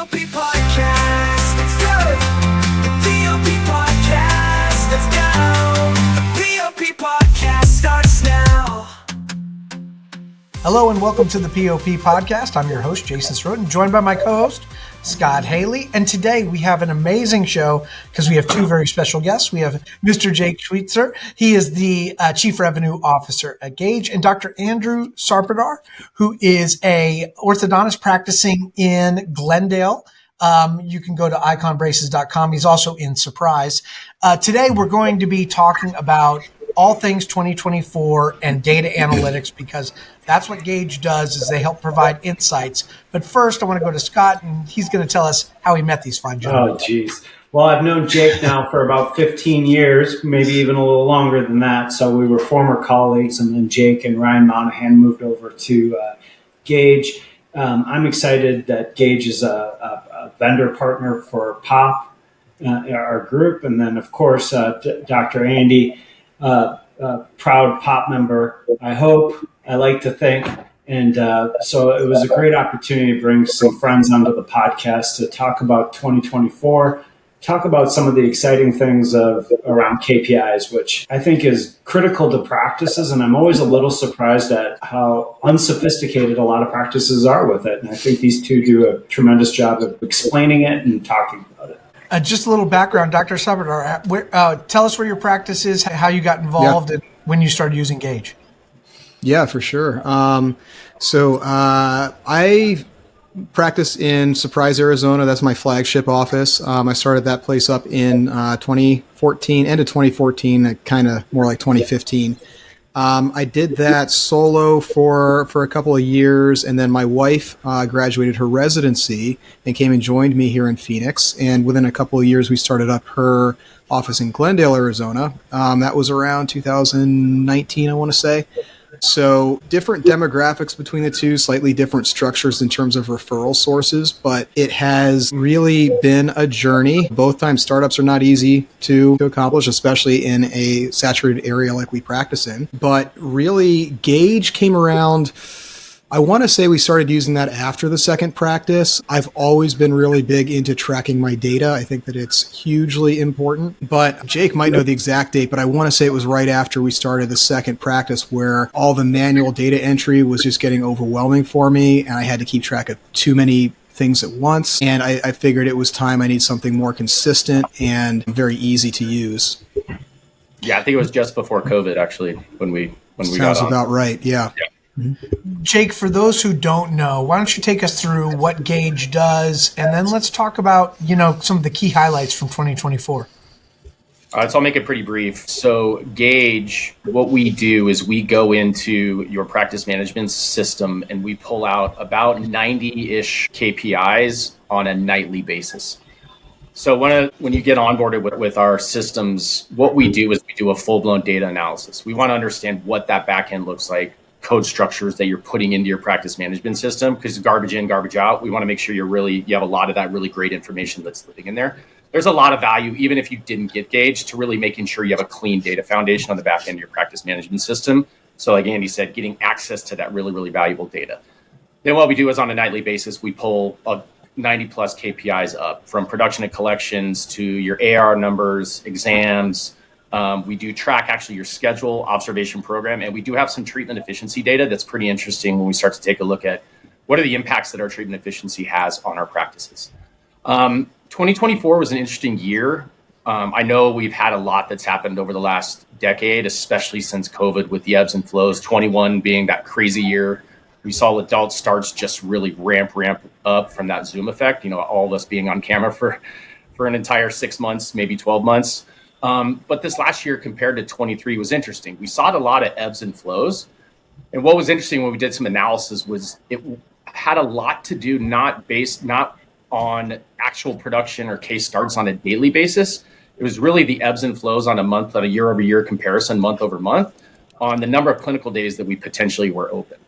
P.O.P podcast, let's go. The P.O.P podcast, let's go. The P.O.P podcast starts now. Hello and welcome to the P.O.P podcast. I'm your host, Jason Sirotin, joined by my co-host, Scott Haley. And today we have an amazing show because we have two very special guests. We have Mr. Jake Schwyzer. He is the Chief Revenue Officer at Gaidge, and Dr. Andrew Sarpotdar, who is a orthodontist practicing in Glendale. You can go to iconbraces.com. He's also in Surprise. Today we're going to be talking about all things 2024 and data analytics, because that's what Gaidge does, is they help provide insights. But first, I want to go to Scott, and he's going to tell us how he met these fine gentlemen. Oh, geez. Well, I've known Jake now for about 15 years, maybe even a little longer than that. So we were former colleagues, and then Jake and Ryan Monahan moved over to Gaidge. I'm excited that Gaidge is a vendor partner for P.O.P, our group. And then, of course, Dr. Andy, proud P.O.P member, I hope. I like to think. And so it was a great opportunity to bring some friends onto the podcast to talk about 2024, talk about some of the exciting things around KPIs, which I think is critical to practices. And I'm always a little surprised at how unsophisticated a lot of practices are with it. And I think these two do a tremendous job of explaining it and talking about it. Just a little background, Dr. Sarpotdar, tell us where your practice is, how you got involved, and when you started using Gaidge. Yeah, for sure. So I practice in Surprise, Arizona. That's my flagship office. I started that place up in 2014, end of 2014, kind of more like 2015. I did that solo for a couple of years, and then my wife graduated her residency and came and joined me here in Phoenix. And within a couple of years, we started up her office in Glendale, Arizona. That was around 2019, I want to say. So different demographics between the two, slightly different structures in terms of referral sources, but it has really been a journey. Both times startups are not easy to accomplish, especially in a saturated area like we practice in. But really, Gaidge came around, I want to say we started using that after the second practice. I've always been really big into tracking my data. I think that it's hugely important, but Jake might know the exact date, but I want to say it was right after we started the second practice where all the manual data entry was just getting overwhelming for me, and I had to keep track of too many things at once. And I figured it was time I need something more consistent and very easy to use. Yeah, I think it was just before COVID, actually, when we got on. Sounds about right, yeah. Jake, for those who don't know, why don't you take us through what Gaidge does, and then let's talk about, some of the key highlights from 2024. So I'll make it pretty brief. So Gaidge, what we do is we go into your practice management system and we pull out about 90-ish KPIs on a nightly basis. So when you get onboarded with our systems, what we do is we do a full-blown data analysis. We want to understand what that backend looks like, code structures that you're putting into your practice management system, because garbage in, garbage out. We want to make sure you have a lot of that really great information that's living in there. There's a lot of value, even if you didn't get Gaidge, to really making sure you have a clean data foundation on the back end of your practice management system. So like Andy said, getting access to that really, really valuable data. Then what we do is on a nightly basis, we pull 90 plus KPIs up, from production and collections to your AR numbers, exams. We do track actually your schedule, observation program, and we do have some treatment efficiency data that's pretty interesting when we start to take a look at what are the impacts that our treatment efficiency has on our practices. 2024 was an interesting year. I know we've had a lot that's happened over the last decade, especially since COVID with the ebbs and flows, 21 being that crazy year. We saw adult starts just really ramp up from that Zoom effect, all of us being on camera for an entire 6 months, maybe 12 months. But this last year compared to 23 was interesting. We saw a lot of ebbs and flows. And what was interesting when we did some analysis was it had a lot to do not on actual production or case starts on a daily basis. It was really the ebbs and flows on a year-over-year comparison, month over month, on the number of clinical days that we potentially were open.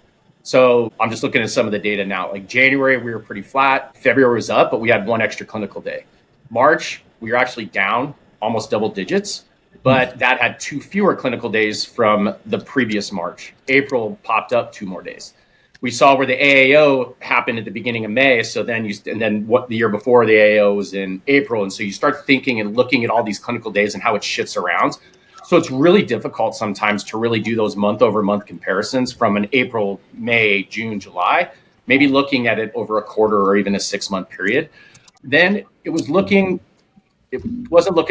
So I'm just looking at some of the data now. Like January, we were pretty flat. February was up, but we had one extra clinical day. March, we were actually down almost double digits, but that had 2 fewer clinical days from the previous March. April popped up 2 more days. we saw where the AAO happened at the beginning of May. So then what the year before the AAO was in April. And so you start thinking and looking at all these clinical days and how it shifts around. So it's really difficult sometimes to really do those month over month comparisons from an April, May, June, July, maybe looking at it over a quarter or even a 6-month period. Then it wasn't looking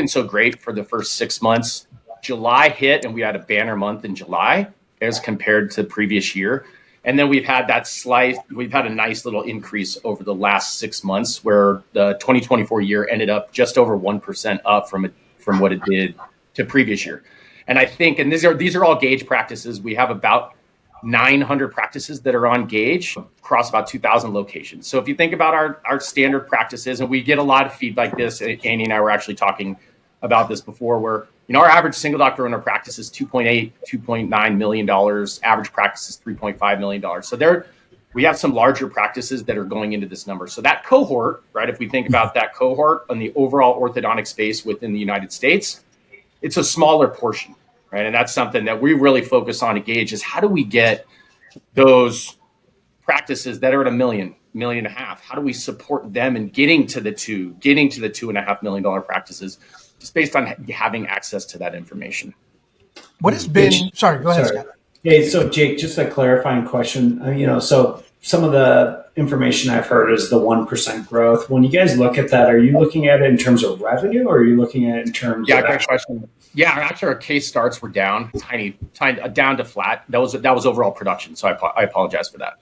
so great for the first 6 months. July hit and we had a banner month in July as compared to the previous year. And then we've had a nice little increase over the last 6 months where the 2024 year ended up just over 1% up from what it did to previous year. And I think, and these are all Gaidge practices. We have about 900 practices that are on Gaidge across about 2,000 locations. So if you think about our standard practices, and we get a lot of feedback like this, Andy and I were actually talking about this before, where our average single doctor owner practice is $2.9 million. Average practice is $3.5 million. So we have some larger practices that are going into this number. So that cohort, right? If we think about that cohort on the overall orthodontic space within the United States, it's a smaller portion, right? And that's something that we really focus on at Gaidge is how do we get those practices that are at $1 million, $1.5 million? How do we support them in getting to the $2.5 million practices? Just based on having access to that information. What has been? Sorry, go ahead, Scott. Hey, so Jake, just a clarifying question. So some of the information I've heard is the 1% growth. When you guys look at that, are you looking at it in terms of revenue, or are you looking at it in terms? Yeah, great question. Yeah, actually, our case starts were down, tiny, down to flat. That was overall production. So I apologize for that.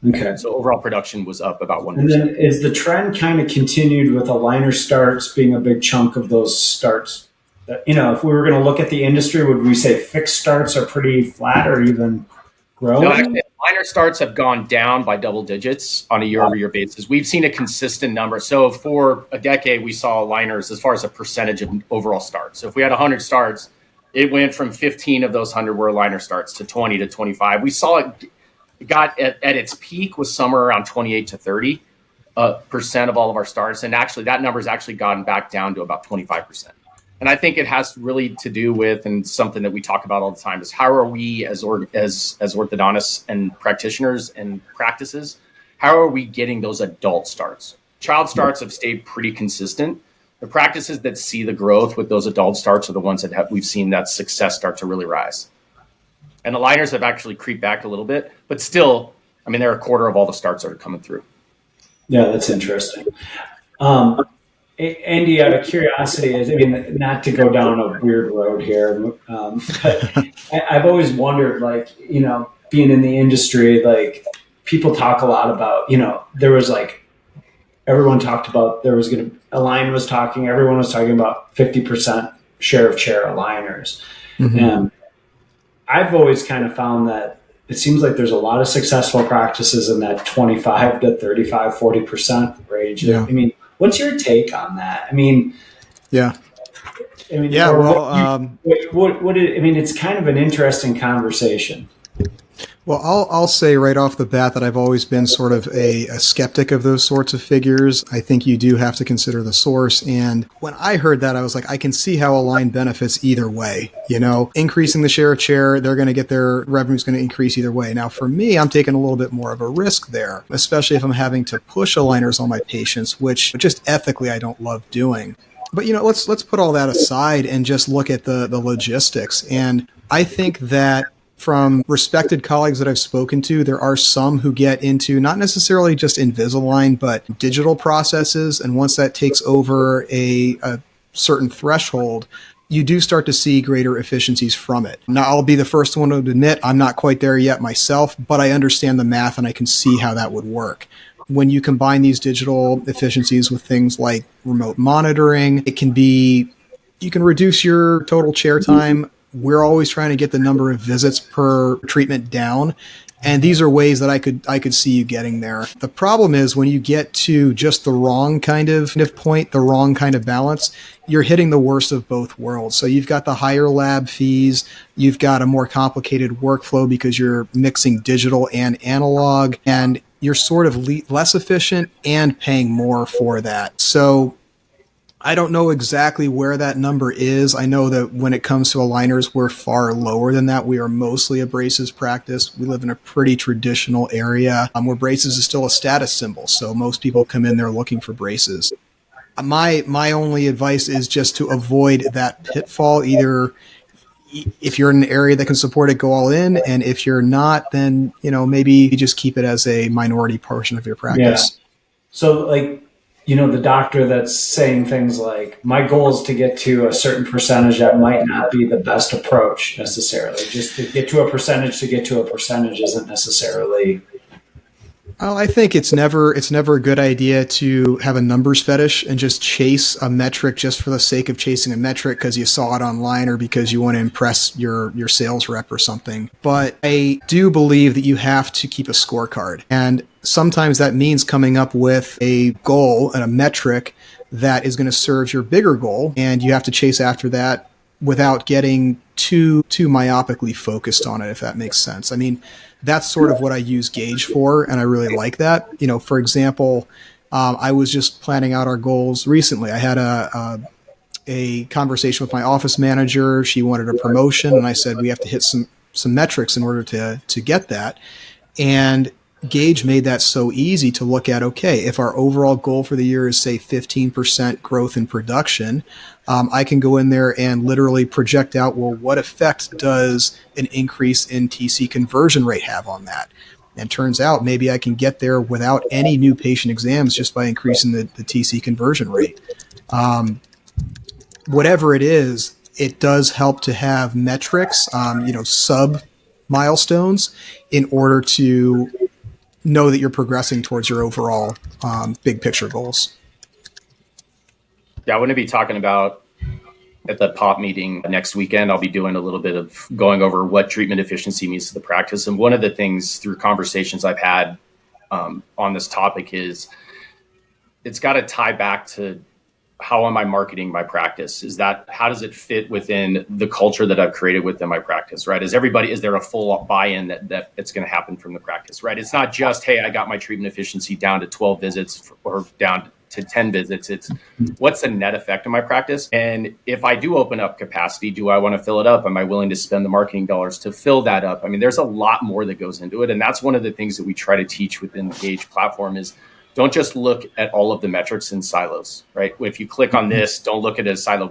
Okay. So overall production was up about 1%. And then is the trend kind of continued with aligner starts being a big chunk of those starts? If we were going to look at the industry, would we say fixed starts are pretty flat or even growing? No, actually, aligner starts have gone down by double digits on a year-over-year basis. We've seen a consistent number. So for a decade, we saw aligners as far as a percentage of overall starts. So if we had 100 starts, it went from 15 of those 100 were aligner starts to 20 to 25. We saw it got at its peak was somewhere around 28 to 30% of all of our starts. And actually that number's actually gotten back down to about 25%. And I think it has really to do with, and something that we talk about all the time, is how are we as orthodontists and practitioners and practices, how are we getting those adult starts? Child starts have stayed pretty consistent. The practices that see the growth with those adult starts are the ones that we've seen that success start to really rise. And aligners have actually creeped back a little bit, but still, they're a quarter of all the starts that are coming through. Yeah, that's interesting. Andy, out of curiosity, not to go down a weird road here, but I've always wondered, being in the industry, people talk a lot about, there was everyone talked about, Align was talking, everyone was talking about 50% share of chair aligners. Mm-hmm. And I've always kind of found that it seems like there's a lot of successful practices in that 25 to 35, 40% range. Yeah. What's your take on that? Yeah. It's kind of an interesting conversation. Well, I'll say right off the bat that I've always been sort of a skeptic of those sorts of figures. I think you do have to consider the source. And when I heard that, I was like, I can see how Align benefits either way. Increasing the share of chair, they're going to get their revenue's going to increase either way. Now, for me, I'm taking a little bit more of a risk there, especially if I'm having to push aligners on my patients, which just ethically I don't love doing. But, let's put all that aside and just look at the logistics. And I think that from respected colleagues that I've spoken to, there are some who get into not necessarily just Invisalign, but digital processes. And once that takes over a certain threshold, you do start to see greater efficiencies from it. Now, I'll be the first one to admit I'm not quite there yet myself, but I understand the math and I can see how that would work. When you combine these digital efficiencies with things like remote monitoring, you can reduce your total chair time. We're always trying to get the number of visits per treatment down. And these are ways that I could see you getting there. The problem is when you get to just the wrong kind of point, the wrong kind of balance, you're hitting the worst of both worlds. So you've got the higher lab fees, you've got a more complicated workflow because you're mixing digital and analog, and you're sort of less efficient and paying more for that. So I don't know exactly where that number is. I know that when it comes to aligners, we're far lower than that. We are mostly a braces practice. We live in a pretty traditional area where braces is still a status symbol. So most people come in there looking for braces. My only advice is just to avoid that pitfall. Either if you're in an area that can support it, go all in. And if you're not, then, maybe you just keep it as a minority portion of your practice. So, the doctor that's saying things like, my goal is to get to a certain percentage, that might not be the best approach necessarily. Just to get to a percentage isn't necessarily. Well, I think it's never a good idea to have a numbers fetish and just chase a metric just for the sake of chasing a metric because you saw it online or because you want to impress your sales rep or something. But I do believe that you have to keep a scorecard. And sometimes that means coming up with a goal and a metric that is going to serve your bigger goal. And you have to chase after that without getting too myopically focused on it, if that makes sense. I mean, that's sort of what I use Gaidge for, and I really like that. For example, I was just planning out our goals recently. I had a conversation with my office manager. She wanted a promotion, and I said we have to hit some metrics in order to get that. And Gaidge made that so easy to look at. Okay, if our overall goal for the year is, say, 15% growth in production, I can go in there and literally project out, well, what effect does an increase in TC conversion rate have on that? And turns out maybe I can get there without any new patient exams just by increasing the TC conversion rate. Whatever it is, it does help to have metrics, sub milestones in order to know that you're progressing towards your overall big picture goals. Yeah, I'm going to be talking about at the P.O.P meeting next weekend. I'll be doing a little bit of going over what treatment efficiency means to the practice. And one of the things through conversations I've had on this topic is it's got to tie back to how am I marketing my practice? How does it fit within the culture that I've created within my practice, right? Is there a full buy-in that it's going to happen from the practice, right? It's not just, hey, I got my treatment efficiency down to 12 visits or down to 10 visits. It's what's the net effect of my practice? And if I do open up capacity, do I want to fill it up? Am I willing to spend the marketing dollars to fill that up? I mean, there's a lot more that goes into it. And that's one of the things that we try to teach within the Gaidge platform is don't just look at all of the metrics in silos, right? If you click on this, don't look at it as silo.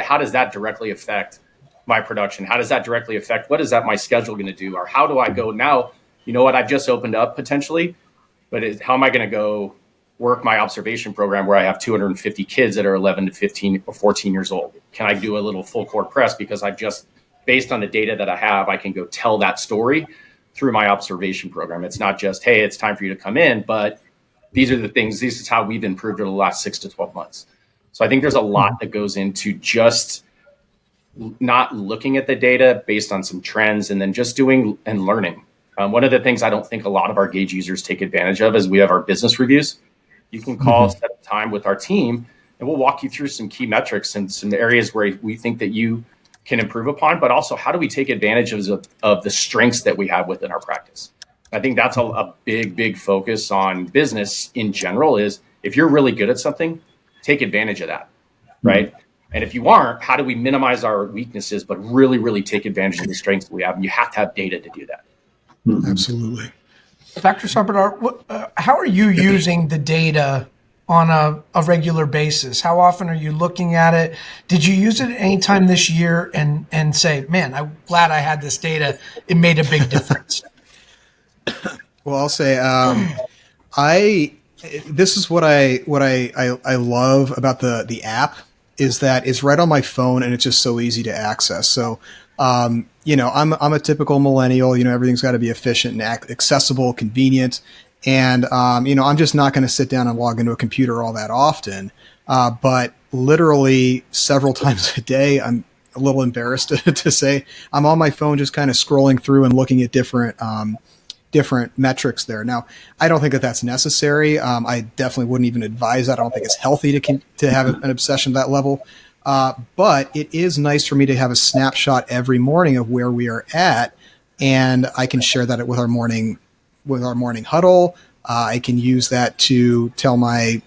How does that directly affect my production? How does that directly affect, what is that my schedule going to do? Or how do I go now, you know what, I've just opened up potentially, but how am I going to go work my observation program where I have 250 kids that are 11 to 15 or 14 years old? Can I do a little full court press because I've just, based on the data that I have, I can go tell that story through my observation program. It's not just, hey, it's time for you to come in, but these are the things, this is how we've improved over the last 6 to 12 months. So I think there's a lot that goes into just not looking at the data based on some trends and then just doing and learning. One of the things I don't think a lot of our Gaidge users take advantage of is we have our business reviews. You can call, set up time with our team, and we'll walk you through some key metrics and some areas where we think that you can improve upon, but also how do we take advantage of the strengths that we have within our practice? I think that's a big focus on business in general is if you're really good at something, take advantage of that, right? And if you aren't, how do we minimize our weaknesses, but really take advantage of the strengths that we have? And you have to have data to do that. Absolutely. Dr. Sarpotdar, how are you using the data on a regular basis? How often are you looking at it? Did you use it at any time this year and say, man, I'm glad I had this data. It made a big difference. Well, I'll say this is what I love about the app is that it's right on my phone and it's just so easy to access. So I'm a typical millennial. Everything's got to be efficient and accessible, convenient, and I'm just not going to sit down and log into a computer all that often. But literally several times a day, I'm a little embarrassed to say I'm on my phone, just kind of scrolling through and looking at different metrics there. Now, I don't think that that's necessary. I definitely wouldn't even advise that. I don't think it's healthy to have an obsession at that level. But it is nice for me to have a snapshot every morning of where we are at, and I can share that with our morning huddle. I can use that to tell my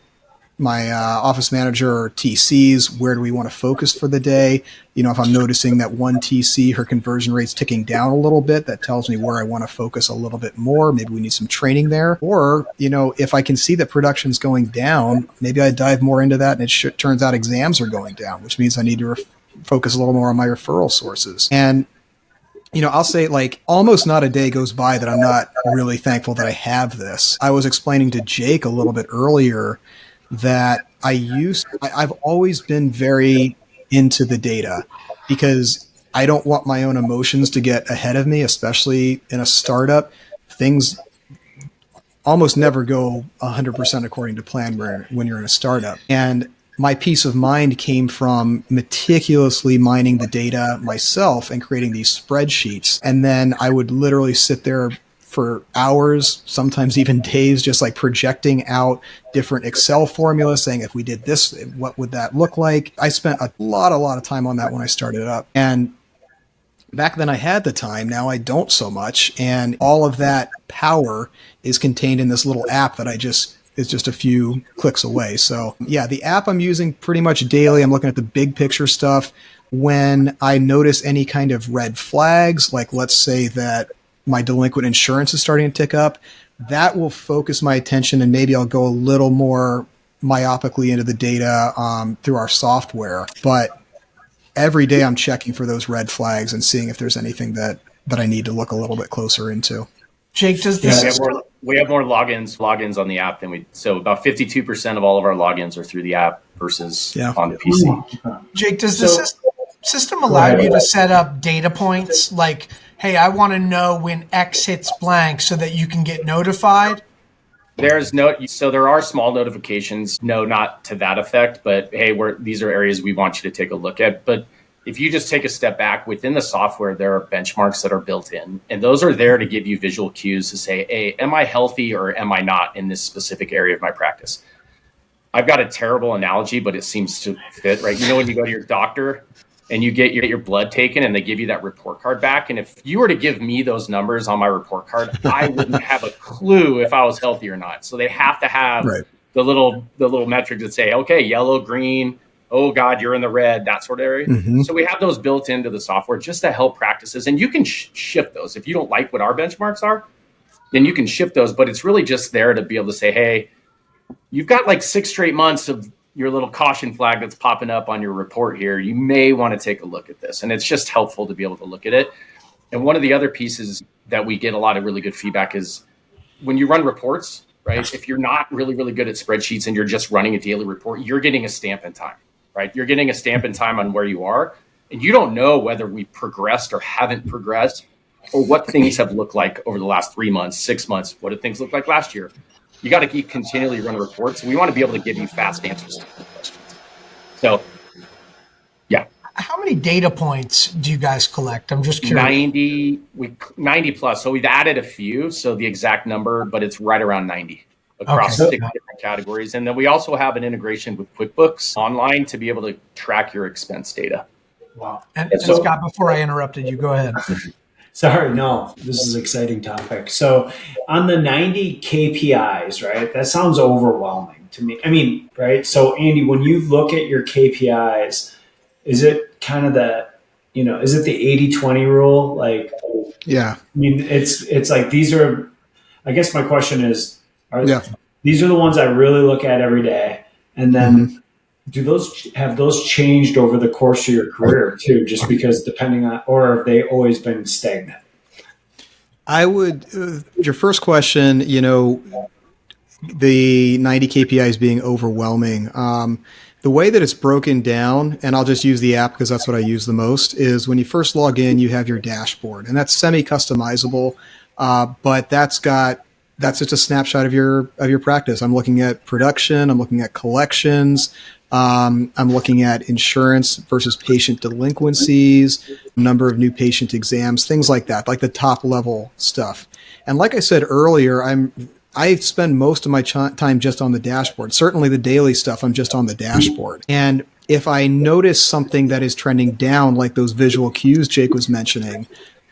my office manager or TCs, where do we want to focus for the day? If I'm noticing that one TC, her conversion rate's ticking down a little bit, that tells me where I want to focus a little bit more. Maybe we need some training there. Or, if I can see that production's going down, maybe I dive more into that, and it turns out exams are going down, which means I need to focus a little more on my referral sources. And I'll say, like, almost not a day goes by that I'm not really thankful that I have this. I was explaining to Jake a little bit earlier that I've always been very into the data, because I don't want my own emotions to get ahead of me, especially in a startup. Things almost never go 100% according to plan when you're in a startup. And my peace of mind came from meticulously mining the data myself and creating these spreadsheets. And then I would literally sit there for hours, sometimes even days, just like projecting out different Excel formulas, saying, if we did this, what would that look like? I spent a lot of time on that when I started up. And back then I had the time, now I don't so much. And all of that power is contained in this little app that is just a few clicks away. So yeah, the app I'm using pretty much daily. I'm looking at the big picture stuff. When I notice any kind of red flags, like let's say that my delinquent insurance is starting to tick up, that will focus my attention, and maybe I'll go a little more myopically into the data through our software. But every day I'm checking for those red flags and seeing if there's anything that I need to look a little bit closer into. Jake, does this we have more logins on the app than so about 52% of all of our logins are through the app versus on the PC. Jake, does the system allow you to set up data points like, hey, I want to know when X hits blank so that you can get notified? There are small notifications. No, not to that effect, but hey, these are areas we want you to take a look at. But if you just take a step back within the software, there are benchmarks that are built in, and those are there to give you visual cues to say, hey, am I healthy or am I not in this specific area of my practice? I've got a terrible analogy, but it seems to fit, right? When you go to your doctor and you get your blood taken and they give you that report card back. And if you were to give me those numbers on my report card, I wouldn't have a clue if I was healthy or not. So they have to have the little metrics that say, okay, yellow, green, oh God, you're in the red, that sort of area. Mm-hmm. So we have those built into the software just to help practices. And you can shift those. If you don't like what our benchmarks are, then you can shift those. But it's really just there to be able to say, hey, you've got like 6 straight months of your little caution flag that's popping up on your report here. You may want to take a look at this. And it's just helpful to be able to look at it. And one of the other pieces that we get a lot of really good feedback is when you run reports, right? If you're not really, really good at spreadsheets and you're just running a daily report, you're getting a stamp in time, right? You're getting a stamp in time on where you are. And you don't know whether we progressed or haven't progressed, or what things have looked like over the last 3 months, 6 months. What did things look like last year? You got to keep continually running reports. We want to be able to give you fast answers to the questions. So, yeah. How many data points do you guys collect? I'm just curious. 90 plus. So we've added a few. So the exact number, but it's right around 90 across 6 different categories. And then we also have an integration with QuickBooks Online to be able to track your expense data. Wow. And Scott, before I interrupted you, go ahead. Sorry, no, this is an exciting topic. So on the 90 KPIs, right, that sounds overwhelming to me. I mean, right? So Andy, when you look at your KPIs, is it kind of is it the 80-20 rule? Like, yeah, I mean, it's like, these are, I guess my question is, these are the ones I really look at every day. And then do those changed over the course of your career too, just because depending on, or have they always been stagnant? I would, your first question, the 90 KPIs being overwhelming. The way that it's broken down, and I'll just use the app because that's what I use the most, is when you first log in, you have your dashboard, and that's semi-customizable, but that's just a snapshot of your practice. I'm looking at production, I'm looking at collections, I'm looking at insurance versus patient delinquencies, number of new patient exams, things like that, like the top level stuff. And like I said earlier, I spend most of my time just on the dashboard. Certainly the daily stuff, I'm just on the dashboard. And if I notice something that is trending down, like those visual cues Jake was mentioning,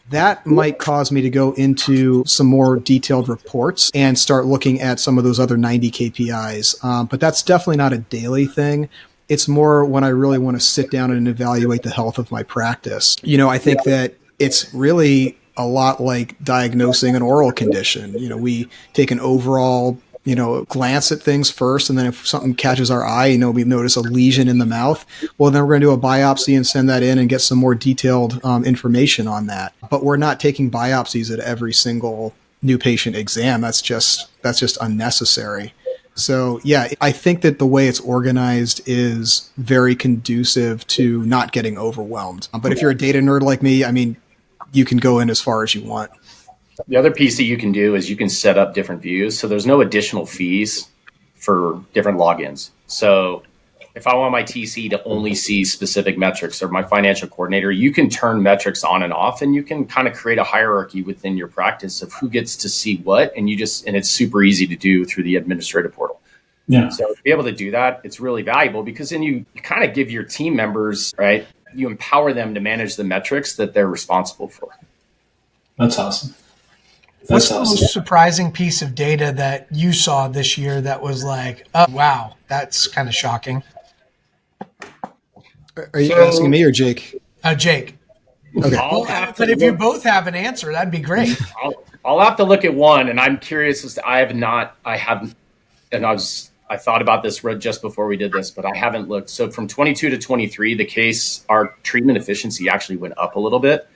that might cause me to go into some more detailed reports and start looking at some of those other 90 KPIs. But that's definitely not a daily thing. It's more when I really want to sit down and evaluate the health of my practice. I think that it's really a lot like diagnosing an oral condition. We take an overall glance at things first. And then if something catches our eye, we notice a lesion in the mouth, well, then we're going to do a biopsy and send that in and get some more detailed information on that. But we're not taking biopsies at every single new patient exam. That's just unnecessary. So yeah, I think that the way it's organized is very conducive to not getting overwhelmed. But if you're a data nerd like me, you can go in as far as you want. The other piece that you can do is you can set up different views. So there's no additional fees for different logins. So if I want my TC to only see specific metrics or my financial coordinator, you can turn metrics on and off, and you can kind of create a hierarchy within your practice of who gets to see what. And it's super easy to do through the administrative portal. Yeah. So to be able to do that, it's really valuable because then you kind of give your team members, right? You empower them to manage the metrics that they're responsible for. That's awesome. What's the most surprising piece of data that you saw this year that was like, oh, wow, that's kind of shocking? Are you asking me or Jake? Jake. Okay. But if you both have an answer, that'd be great. I'll have to look at one, and I'm curious as to, I thought about this just before we did this, but I haven't looked. So from 22 to 23, our treatment efficiency actually went up a little bit.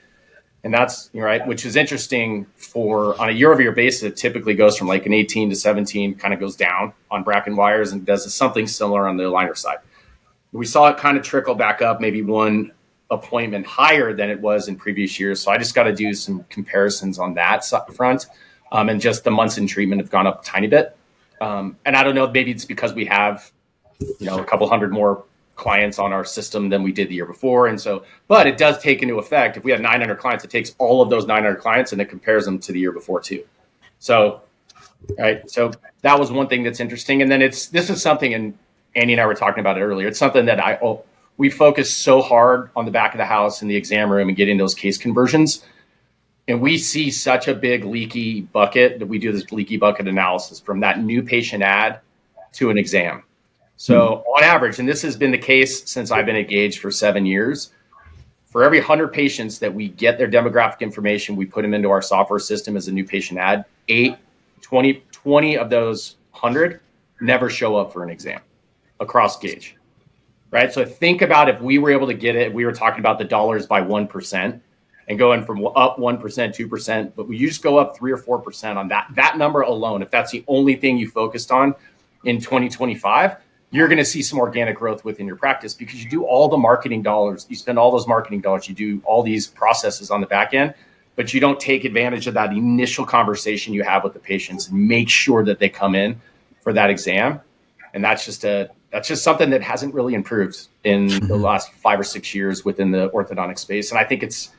And that's right, which is interesting on a year-over-year basis. It typically goes from like an 18 to 17, kind of goes down on bracket wires, and does something similar on the aligner side. We saw it kind of trickle back up, maybe one appointment higher than it was in previous years. So I just got to do some comparisons on that front, and just the months in treatment have gone up a tiny bit. And I don't know, maybe it's because we have a couple hundred more clients on our system than we did the year before. And so, but it does take into effect, if we have 900 clients, it takes all of those 900 clients and it compares them to the year before too. So, right. So that was one thing that's interesting. And then this is something, and Andy and I were talking about it earlier. It's something that we focus so hard on the back of the house in the exam room and getting those case conversions. And we see such a big leaky bucket that we do this leaky bucket analysis from that new patient ad to an exam. So on average, and this has been the case since I've been at Gaidge for 7 years, for every 100 patients that we get their demographic information, we put them into our software system as a new patient ad, 20 of those 100 never show up for an exam across Gaidge, right? So think about if we were able to get it, we were talking about the dollars by 1% and going from up 1%, 2%, but you just go up 3 or 4% on that number alone. If that's the only thing you focused on in 2025, you're going to see some organic growth within your practice because you do all the marketing dollars. You spend all those marketing dollars. You do all these processes on the back end, but you don't take advantage of that initial conversation you have with the patients and make sure that they come in for that exam. And that's just something that hasn't really improved in the last 5 or 6 years within the orthodontic space. And I think it's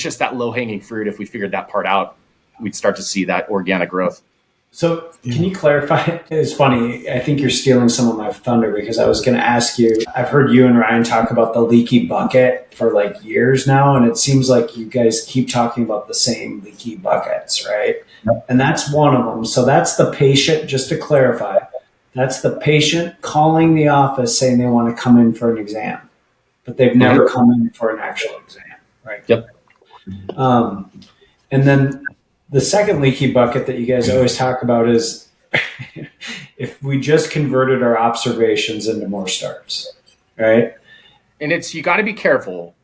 just that low hanging fruit. If we figured that part out, we'd start to see that organic growth. So can you clarify? It's funny. I think you're stealing some of my thunder because I was going to ask you, I've heard you and Ryan talk about the leaky bucket for like years now. And it seems like you guys keep talking about the same leaky buckets, right? Yep. And that's one of them. So that's the patient, just to clarify, that's the patient calling the office saying they want to come in for an exam, but they've never come in for an actual exam, right? Yep. And then the second leaky bucket that you guys always talk about is if we just converted our observations into more starts, right? And you got to be careful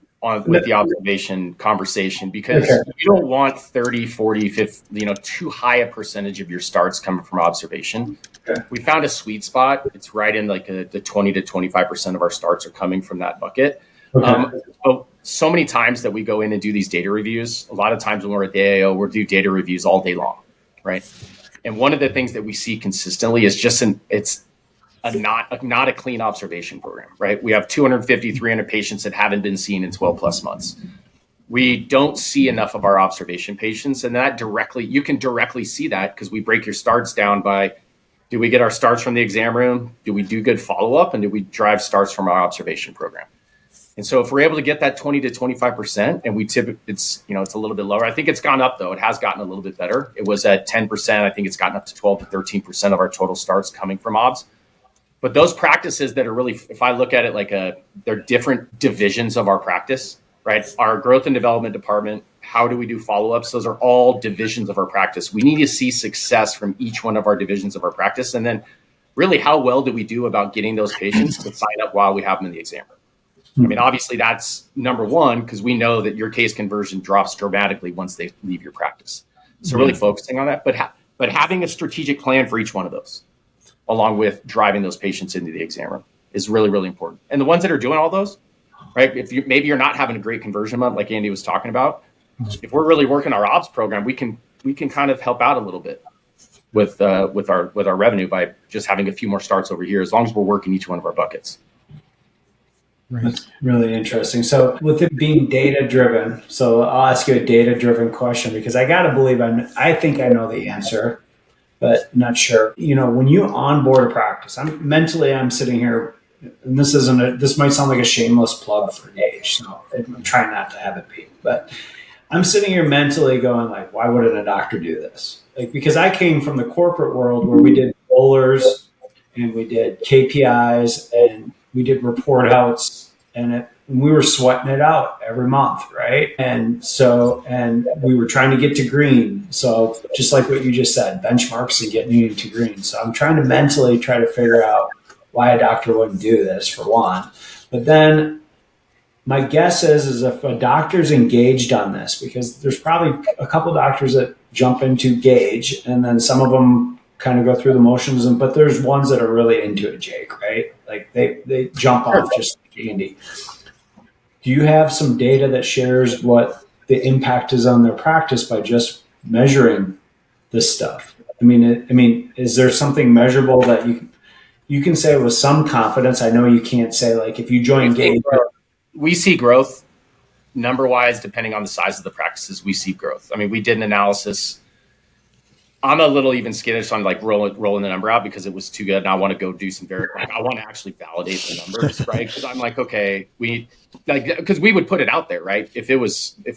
with the observation conversation because you don't want 30, 40, 50, too high a percentage of your starts coming from observation. Okay. We found a sweet spot. It's right in like the 20 to 25% of our starts are coming from that bucket. Okay. But so many times that we go in and do these data reviews, a lot of times when we're at the AAO, we'll do data reviews all day long, right? And one of the things that we see consistently is not a clean observation program, right? We have 250, 300 patients that haven't been seen in 12 plus months. We don't see enough of our observation patients, and you can directly see that because we break your starts down by, do we get our starts from the exam room? Do we do good follow-up? And do we drive starts from our observation program? And so if we're able to get that 20 to 25%, and it's a little bit lower. I think it's gone up though. It has gotten a little bit better. It was at 10%. I think it's gotten up to 12 to 13% of our total starts coming from OBS. But those practices that are really, if I look at it like they're different divisions of our practice, right? Our growth and development department, how do we do follow-ups? Those are all divisions of our practice. We need to see success from each one of our divisions of our practice. And then really, how well do we do about getting those patients to sign up while we have them in the exam room? I mean, obviously that's number one, because we know that your case conversion drops dramatically once they leave your practice. So really focusing on that, but having a strategic plan for each one of those, along with driving those patients into the exam room, is really, really important. And the ones that are doing all those, right? If maybe you're not having a great conversion month, like Andy was talking about, if we're really working our ops program, we can kind of help out a little bit with our revenue by just having a few more starts over here, as long as we're working each one of our buckets. Right. That's really interesting. So with it being data driven, so I'll ask you a data driven question, because I got to believe I think I know the answer, but not sure. When you onboard a practice, I'm sitting here, and this might sound like a shameless plug for Gaidge, so I'm trying not to have it be, but I'm sitting here mentally going like, why wouldn't a doctor do this? Like, because I came from the corporate world where we did bowlers and we did KPIs and we did report outs, and we were sweating it out every month, right? And we were trying to get to green. So just like what you just said, benchmarks and getting you to green. So I'm trying to mentally try to figure out why a doctor wouldn't do this, for one. But then my guess is if a doctor's engaged on this, because there's probably a couple doctors that jump into Gaidge, and then some of them kind of go through the motions, but there's ones that are really into it, Jake, right? Like they jump off just like Andy. Do you have some data that shares what the impact is on their practice by just measuring this stuff? I mean, is there something measurable that you can say with some confidence? I know you can't say like if you join Gaidge. We see growth number-wise, depending on the size of the practices. We see growth. I mean, we did an analysis. I'm a little even skittish on like rolling the number out because it was too good, and I want to go do some I want to actually validate the numbers, right? Because I'm like, okay, because we would put it out there, right? If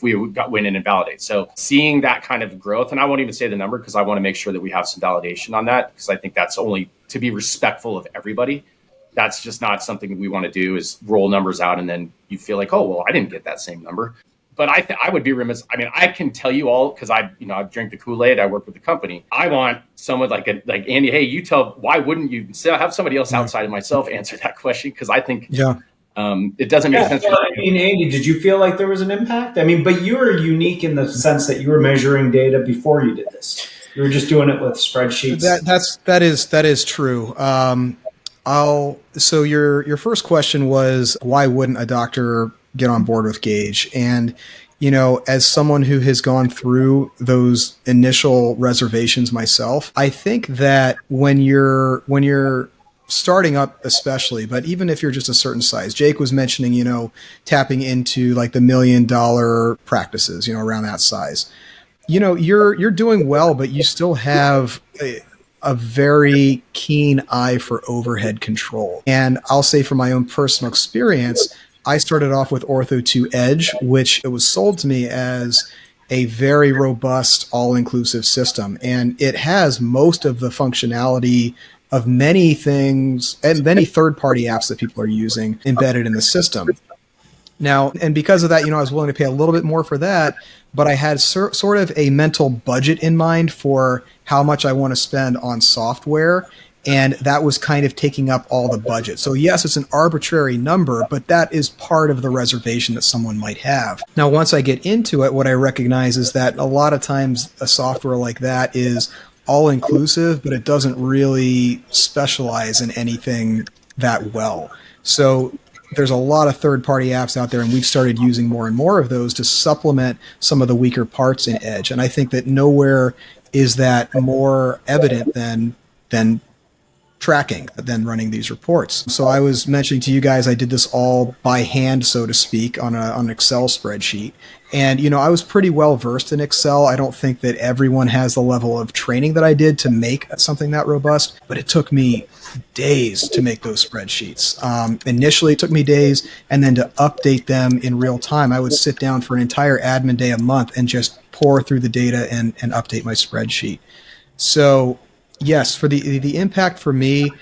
we went in and validate. So seeing that kind of growth, and I won't even say the number because I want to make sure that we have some validation on that, because I think that's only to be respectful of everybody. That's just not something we want to do, is roll numbers out and then you feel like, oh, well, I didn't get that same number. But I would be remiss. I mean, I can tell you all, because I drink the Kool-Aid. I work with the company. I want someone like Andy. Hey, why wouldn't you have somebody else outside of myself answer that question? Because I think it doesn't make sense. I mean, Andy, did you feel like there was an impact? I mean, but you were unique in the sense that you were measuring data before you did this. You were just doing it with spreadsheets. That is true. So your first question was, why wouldn't a doctor get on board with Gaidge? And, as someone who has gone through those initial reservations myself, I think that when you're starting up especially, but even if you're just a certain size, Jake was mentioning, tapping into like the $1 million practices, around that size, you're doing well, but you still have a very keen eye for overhead control. And I'll say from my own personal experience, I started off with Ortho 2 Edge, which it was sold to me as a very robust, all-inclusive system. And it has most of the functionality of many things and many third-party apps that people are using embedded in the system. Now, and because of that, I was willing to pay a little bit more for that, but I had sort of a mental budget in mind for how much I want to spend on software. And that was kind of taking up all the budget. So yes, it's an arbitrary number, but that is part of the reservation that someone might have. Now, once I get into it, what I recognize is that a lot of times a software like that is all inclusive, but it doesn't really specialize in anything that well. So there's a lot of third-party apps out there, and we've started using more and more of those to supplement some of the weaker parts in Edge. And I think that nowhere is that more evident than tracking than running these reports. So I was mentioning to you guys, I did this all by hand, so to speak, on an Excel spreadsheet. And, I was pretty well versed in Excel. I don't think that everyone has the level of training that I did to make something that robust, but it took me days to make those spreadsheets. Initially, it took me days, and then to update them in real time, I would sit down for an entire admin day a month and just pour through the data and update my spreadsheet. So yes, for the impact for me,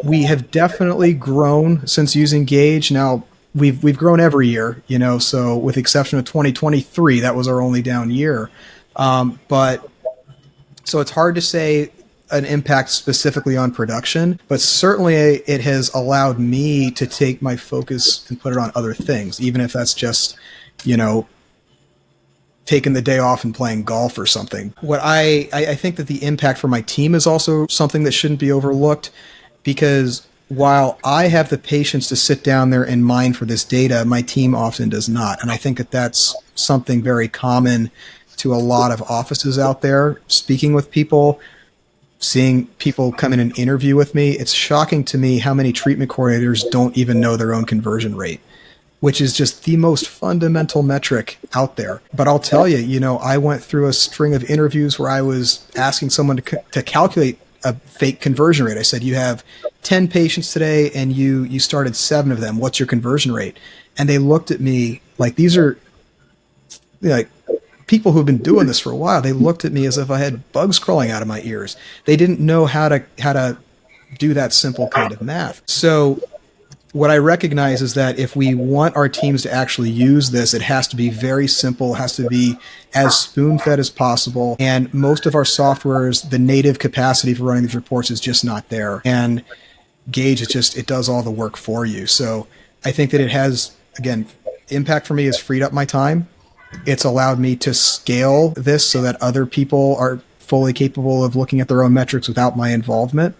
we have definitely grown since using Gaidge. Now we've grown every year, so with the exception of 2023, that was our only down year. But so it's hard to say an impact specifically on production, but certainly it has allowed me to take my focus and put it on other things, even if that's just, taking the day off and playing golf or something. What I think that the impact for my team is also something that shouldn't be overlooked, because while I have the patience to sit down there and mine for this data, my team often does not. And I think that that's something very common to a lot of offices out there. Speaking with people, seeing people come in and interview with me, it's shocking to me how many treatment coordinators don't even know their own conversion rate, which is just the most fundamental metric out there. But I'll tell you, I went through a string of interviews where I was asking someone to calculate a fake conversion rate. I said, you have 10 patients today and you started 7 of them. What's your conversion rate? And they looked at me like, these are like people who've been doing this for a while. They looked at me as if I had bugs crawling out of my ears. They didn't know how to do that simple kind of math. So what I recognize is that if we want our teams to actually use this, it has to be very simple, has to be as spoon-fed as possible. And most of our softwares, the native capacity for running these reports is just not there. And Gaidge, it does all the work for you. So I think that it has, again, impact for me has freed up my time. It's allowed me to scale this so that other people are fully capable of looking at their own metrics without my involvement.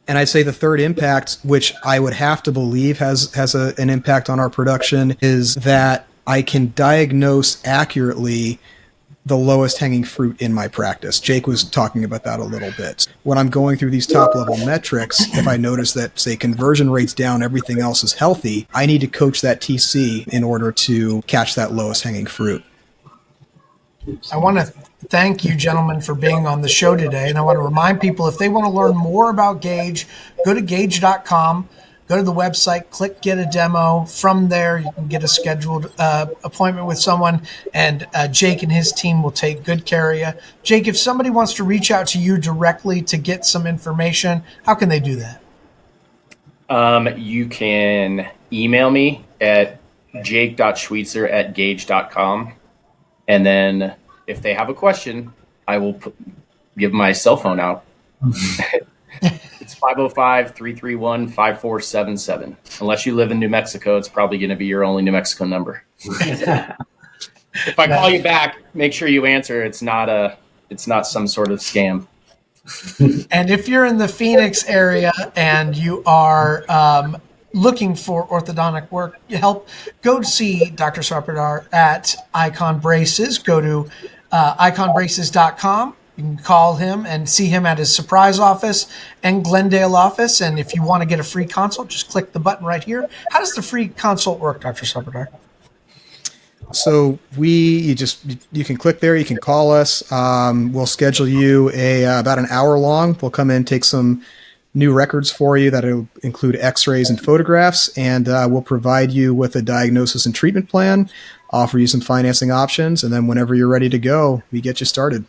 And I'd say the third impact, which I would have to believe has an impact on our production, is that I can diagnose accurately the lowest hanging fruit in my practice. Jake was talking about that a little bit. When I'm going through these top level metrics, if I notice that, say, conversion rate's down, everything else is healthy, I need to coach that TC in order to catch that lowest hanging fruit. I want to thank you, gentlemen, for being on the show today. And I want to remind people, if they want to learn more about Gaidge, go to Gaidge.com, go to the website, click Get a Demo. From there, you can get a scheduled appointment with someone, and Jake and his team will take good care of you. Jake, if somebody wants to reach out to you directly to get some information, how can they do that? You can email me at jake.schweizer@gaidge.com. And then if they have a question, I will give my cell phone out. It's 505-331-5477. Unless you live in New Mexico, it's probably going to be your only New Mexico number. If I call you back, make sure you answer. It's not some sort of scam. And if you're in the Phoenix area and you are looking for orthodontic work help, go to see Dr. Sarpotdar at Icon Braces. Go to iconbraces.com. You can call him and see him at his Surprise office and Glendale office. And if you want to get a free consult, just click the button right here. How does the free consult work, Dr. Sarpotdar? So you can click there. You can call us. We'll schedule you about an hour long. We'll come in, take some new records for you that'll include x-rays and photographs, and we'll provide you with a diagnosis and treatment plan, offer you some financing options, and then whenever you're ready to go, we get you started.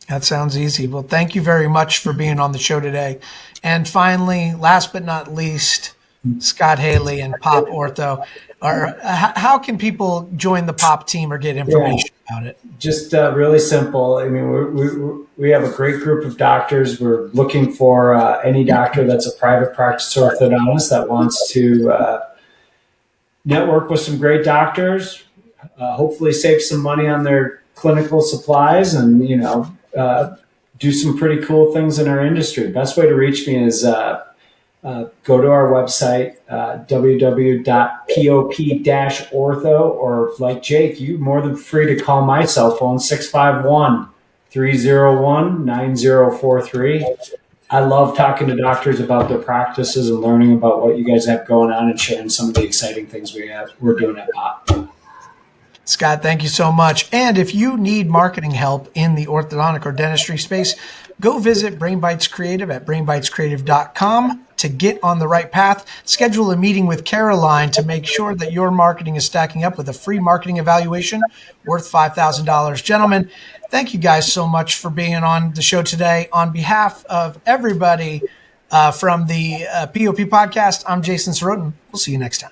That sounds easy. Well, thank you very much for being on the show today. And finally, last but not least, Scott Haley and P.O.P Ortho. How can people join the P.O.P team or get information about it? Just really simple. I mean, we have a great group of doctors. We're looking for any doctor that's a private practice orthodontist that wants to network with some great doctors, hopefully save some money on their clinical supplies, and do some pretty cool things in our industry. Best way to reach me is go to our website, www.pop-ortho, or like Jake, you're more than free to call my cell phone, 651-301-9043. I love talking to doctors about their practices and learning about what you guys have going on and sharing some of the exciting things we're doing at P.O.P. Scott, thank you so much. And if you need marketing help in the orthodontic or dentistry space, go visit Brain Bites Creative at brainbitescreative.com to get on the right path. Schedule a meeting with Caroline to make sure that your marketing is stacking up with a free marketing evaluation worth $5,000. Gentlemen, thank you guys so much for being on the show today. On behalf of everybody from the P.O.P podcast, I'm Jason Sirotin. We'll see you next time.